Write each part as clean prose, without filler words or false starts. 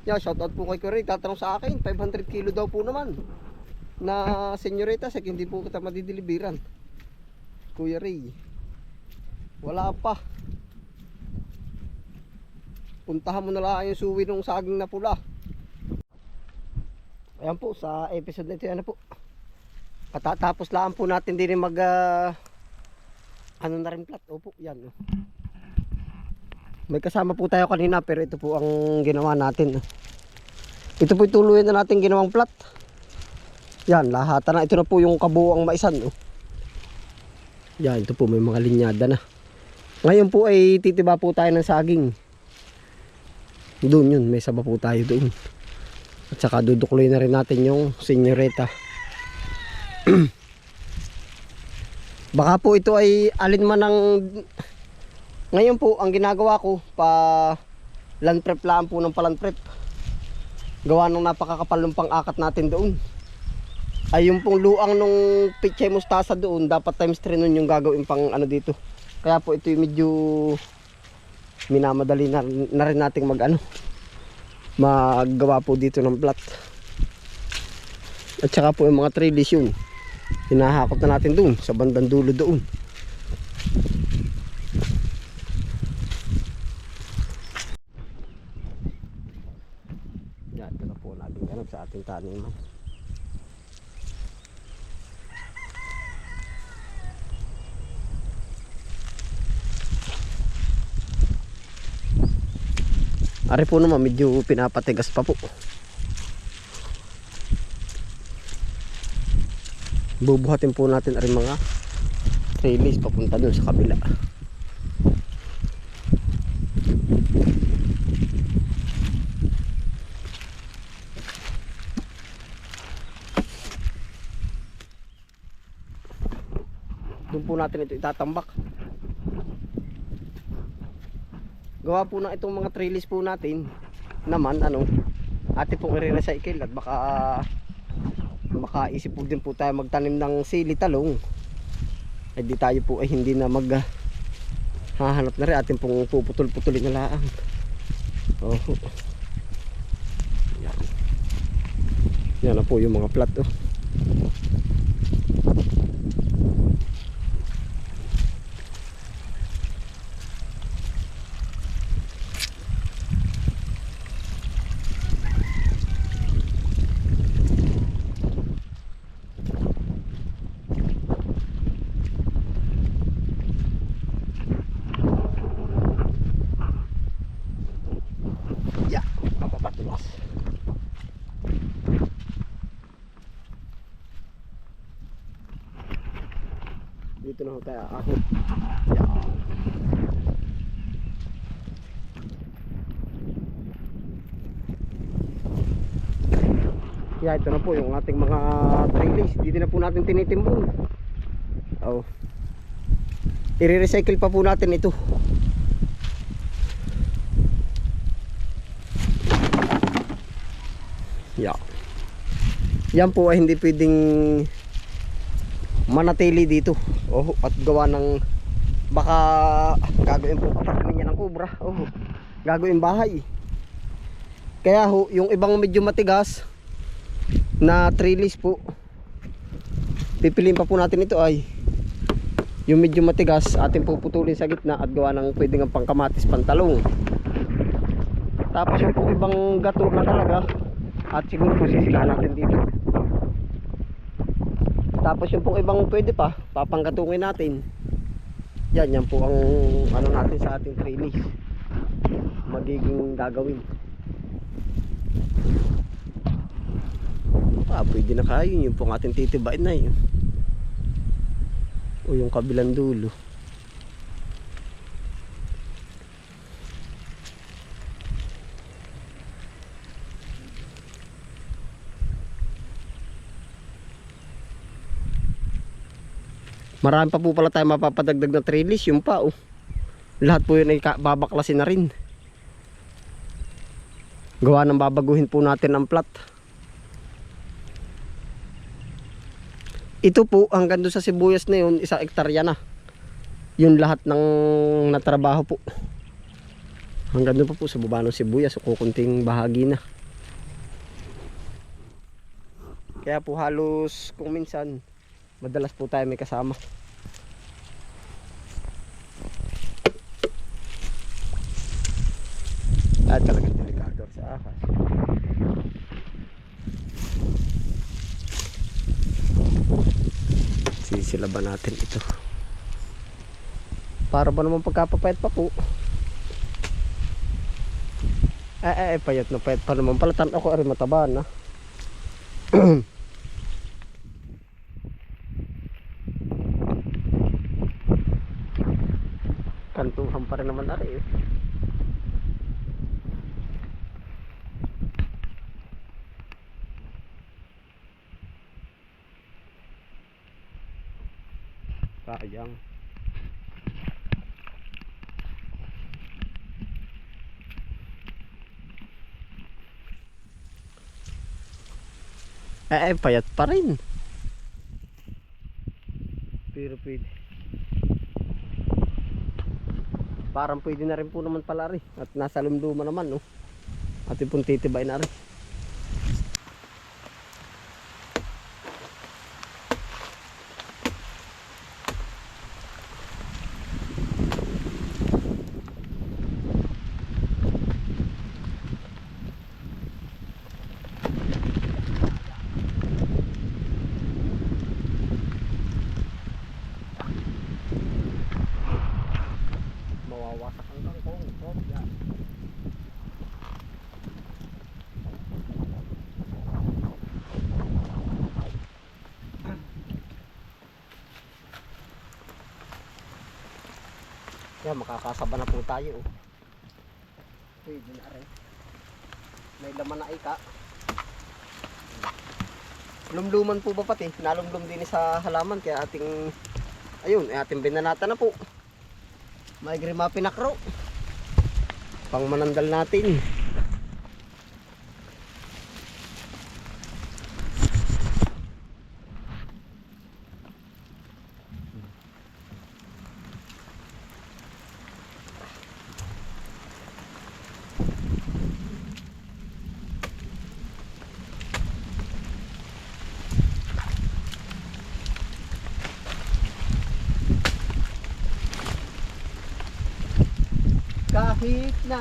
Yeah, shoutout po kay Kuya Ray. Tatanong sa akin, 500 kilo daw po naman na senyorita, sa hindi po kita madidiliberan. Kuya Ray, wala pa. Puntahan mo na lang yung suwi ng saging na pula. Ayan po, sa episode na ito, ano po, katatapos lang po natin din mag ano na rin plat. Opo, yan. May kasama po tayo kanina, pero ito po ang ginawa natin. Ito po ituluyan na natin ginawang plat. Yan, lahatan na. Ito na po yung kabuuang maisan. Yan, ito po may mga linyada na. Ngayon po ay titiba po tayo ng saging. Doon yun, may saba po tayo doon. At saka dudukloy na rin natin yung senyorita. Baka po ito ay alin man ng... Ngayon po, ang ginagawa ko, land prep lang po ng paland prep. Gawa ng napakakapal ng pang-akat natin doon. Ay yung pong luang nung pichay mustasa doon, dapat times 3 nun yung gagawin pang ano dito. Kaya po ito yung medyo minamadali na rin nating maggawa po dito ng plat. At saka po yung mga trellis yun, hinahakot na natin doon sa bandang dulo doon. Yan, ito na po naging ganap sa ating taniman. Ari po naman medyo pinapatigas pa po. Bubuhatin po natin ari mga trellis papunta dun sa kabila. Doon po natin ito itatambak. Gawa po na itong mga trellis po natin naman ate pong i-recycle at baka makaisip po din po tayo magtanim ng sili talong. Ay di tayo po ay hindi na hahanap na rin, atin pong puputol-putulin na laang. Yan. Yan na po yung mga plat. Dito na tayo ahon. Yeah, ito na po yung ating mga trellis. Dito na po natin tinitimbong. I-recycle pa po natin ito. Yeah. Yan po ay hindi pwedeng manatili dito. At gawa ng baka gagawin po apartment niya ng kubra. Gagawin bahay. Kaya yung ibang medyo matigas na trellis po, pipiliin pa po natin ito ay yung medyo matigas atin puputulin sa gitna at gawa ng pwedeng ang pangkamatis pantalong. Tapos yung po ibang gato na talaga at siguro po sisilahan natin dito. Tapos yung pong ibang pwede pa, papanggatungin natin. Yan po ang natin sa ating trellis. Magiging gagawin. Pwede na kayo. Yung pong ating titibain na yun. O yung kabilang dulo. Marami pa po pala tayo mapapadagdag na trellis. Yung pa lahat po yun ay babaklasin na rin. Gawa ng babaguhin po natin ang plat. Ito po hanggang doon sa sibuyas na yun, 1 hektarya na. Yun lahat ng natrabaho po. Hanggang doon pa po sa baba ng sibuyas, so kukunting bahagi na. Kaya po halos kung minsan madalas po tayo may kasama. At talagang delikado sa akas. Sisilaban natin ito. Para ba naman pagkapapayat pa po? Payat na payat pa naman. Palatan ako rin mataba na. Kantuhan pa rin naman ari eh. Sayang. Payat pa rin. Pero pwede. Parang pwede na rin po naman pala rin. At nasa lumduman naman, no? At ipong titibay na rin. Mawawasak ang kangkong. Oh, yan. Yan, makakasaba na po tayo. Oh. Pwede na rin. May laman na ika. Lumluman po ba pati? Nalumlum din sa halaman kaya ating ayun, ating binanata na po. May grima pinakro. Pang manandal natin. Kahit na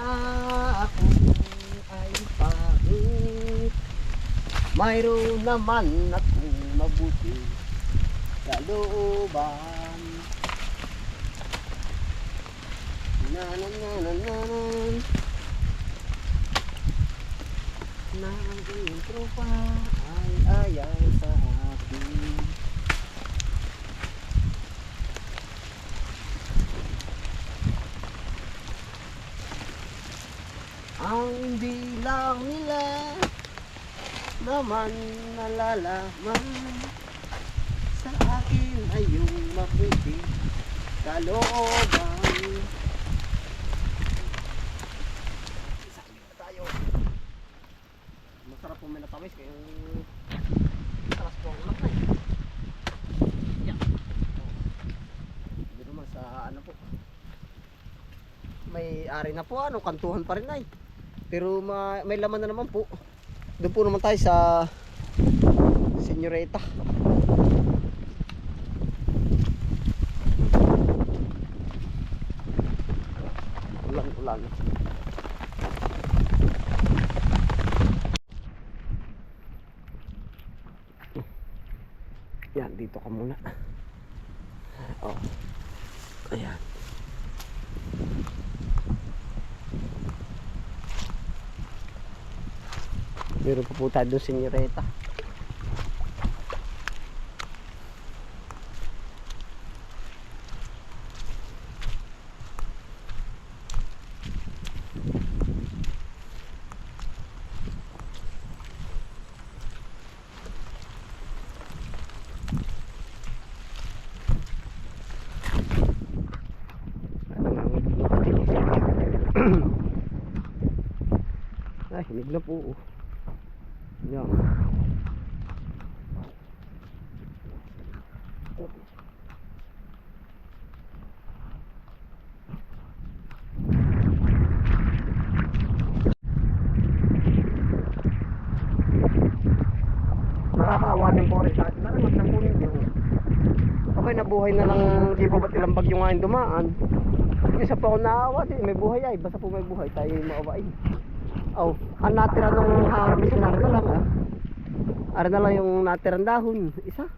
ako ay pangit, mayroon naman akong mabuti sa looban. Nananananan na ang iyong tropa ay ayaw sa akin. Ang bilang nila naman nalalaman sa akin ay yung mabuti kalooban. Sakit na tayo. Masarap po may natawis kayong talas po ang ulat na eh. Yan. Hindi naman sa ano po. May ari na po ano, kantuhan pa rin ay. Pero may laman na naman po. Doon po naman tayo sa Senyorita. Ulan. Yan, dito ka muna. Oh. Ayan. Meron pa po tayo doon Senyorita. Ay, hinig na po. Yan. nabuhay na lang, di pa ba't ilang bagyo nga yung dumaan. Isa pa ako naawa, di may buhay ay, basta po may buhay tayo maawain. Oh, ang natira nung harvest na lang ara na lang yung natirang dahon, isa.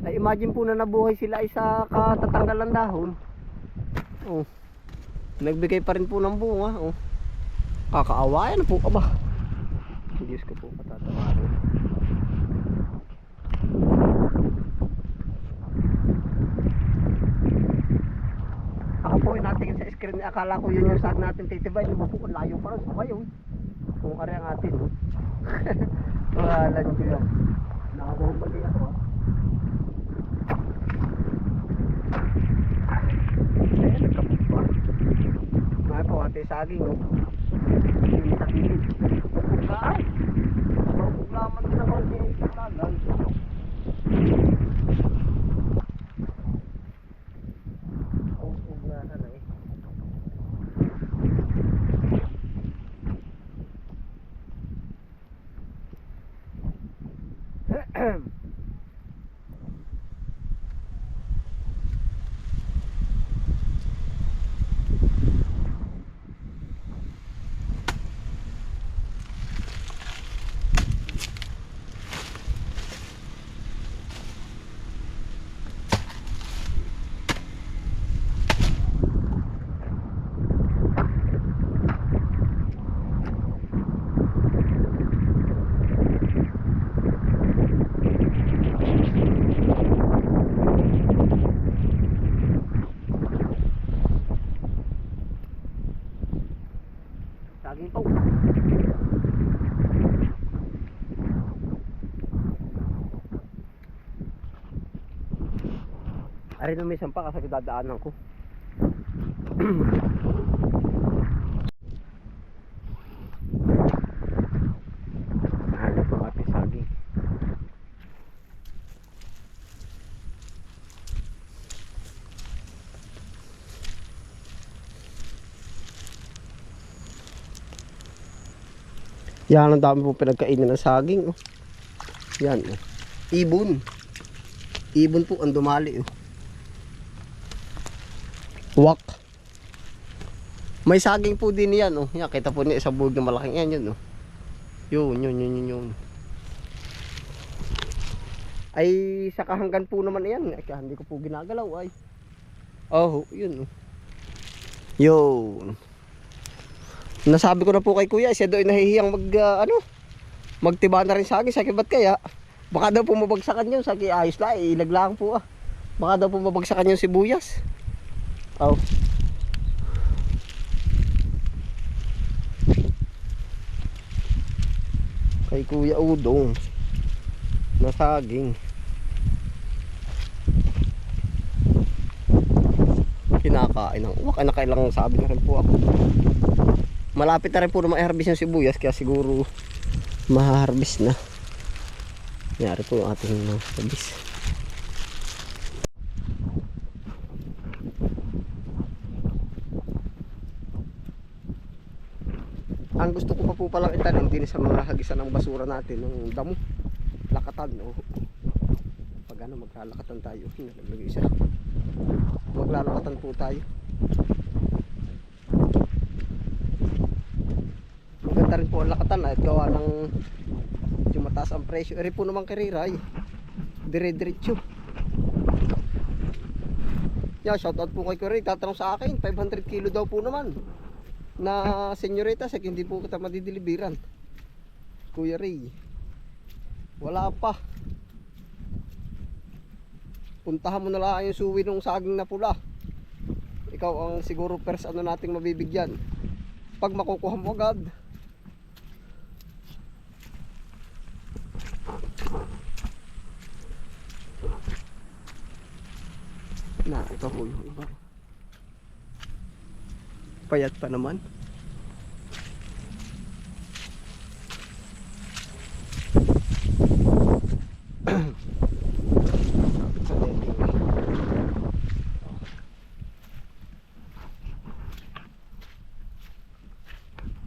Ay imagine po na nabuhay sila isa katatanggal ng dahon. Oh. Nagbigay pa rin po ng bunga, oh. Kakaawayan po aba. Diyos ko po patatawarin. Ako po ay natingin sa screen, akala ko yun yung sag natin titibay, lumabok ang layo pa rin sa kayo. Kung kari ang atin, oh. Wala nyo lang. Nakabuhong pag din ako, eh, nagkapot pa. Ngayon po, ate saging, oh. Hindi sa pilit. Pagkaan. Paglaman din ako si Tagal. Paglaman na eh. Saging po. Ari na may sampa kasi dadaanan ko. Ano po ate saging? Yan ang dami pong pinagkainan ng saging, oh. Yan, oh. Ibon. Ibon po ang dumali, oh. Wak. May saging po din yan, oh. Yan, kita po niya isang buhog na malaking yan, yun, oh. Yun. Ay, sa kahanggan po naman yan. Ay, hindi ko po ginagalaw, ay. Oh, yun, oh. Yun. Nasabi ko na po kay kuya, siya doon nahihiyang magtiba na rin sa akin. Sabi, ba't kaya? Baka daw po mabagsakan yun. Sabi, ayos lang, ilaglaan po ah. Baka daw po mabagsakan yung sibuyas. Oh. Kay Kuya Udong na saging. Kinakain ng uwak. Nakailang sabi na rin po ako. Malapit na rin po na ma-harvest yung sibuyas, kaya siguro ma-harvest na. Nangyari po yung ating harvest. Ang gusto ko pa po palang itanim din sa mga hagisan ng basura natin, ng damo, lakatan, oh. Pag maglalakatan tayo, naglagay isa. Maglalakatan po tayo. Maganda rin po ang lakatan at gawa ng yung mataas ang presyo. Eri po naman kariray, dire-diretso. Yeah, shoutout po kay Kuya Ray. Tatanong sa akin, 500 kilo daw po naman na senyorita, sa hindi po kita madidilibiran. Kuya Ray, wala pa. Puntahan mo na lang yung suwi ng saging na pula. Ikaw ang siguro first nating mabibigyan pag makukuha mo agad. Na, ito po yung iba. Payat pa naman.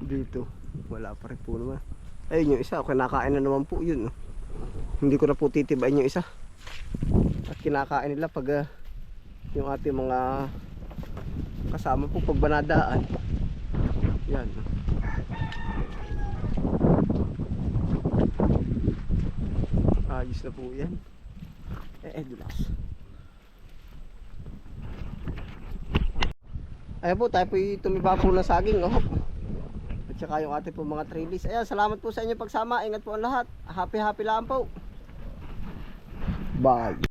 Dito, wala pa rin po naman. Ayun yung isa, kinakain na naman po yun. Hindi ko na po titibayin yung isa. At kinakain nila pag yung ating mga kasama po pag banadaan. Yan. Ayos na po yan. Dulas. Ayan po, tayo po tumiba po ng saging. Oh. At saka yung ating po mga trellis. Ayan, salamat po sa inyo pagsama. Ingat po ang lahat. Happy lang po. Bye.